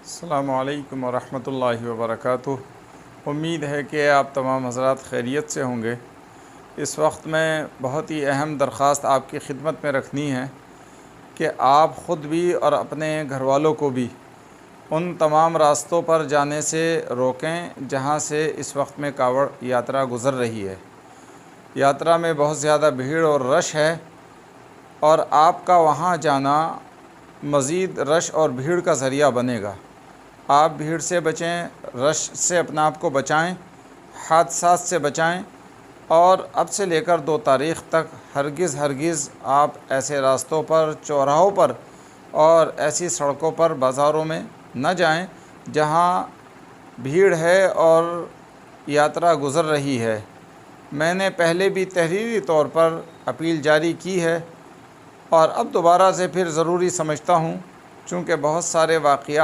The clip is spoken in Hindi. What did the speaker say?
अस्सलामु अलैकुम वरहमतुल्लाहि वबरकातुह। उम्मीद है कि आप तमाम हज़रात खैरियत से होंगे। इस वक्त में बहुत ही अहम दरख्वास्त आपकी खिदमत में रखनी है कि आप ख़ुद भी और अपने घर वालों को भी उन तमाम रास्तों पर जाने से रोकें जहाँ से इस वक्त में कावड़ यात्रा गुज़र रही है। यात्रा में बहुत ज़्यादा भीड़ और रश है और आपका वहाँ जाना मज़ीद रश और भीड़ का ज़रिया बनेगा। आप भीड़ से बचें, रश से अपने आप को बचाएं, हादसात से बचाएं और अब से लेकर 2 तारीख़ तक हरगिज़ आप ऐसे रास्तों पर, चौराहों पर और ऐसी सड़कों पर, बाज़ारों में न जाएं जहां भीड़ है और यात्रा गुज़र रही है। मैंने पहले भी तहरीरी तौर पर अपील जारी की है और अब दोबारा से फिर ज़रूरी समझता हूं, चूँकि बहुत सारे वाक़ियात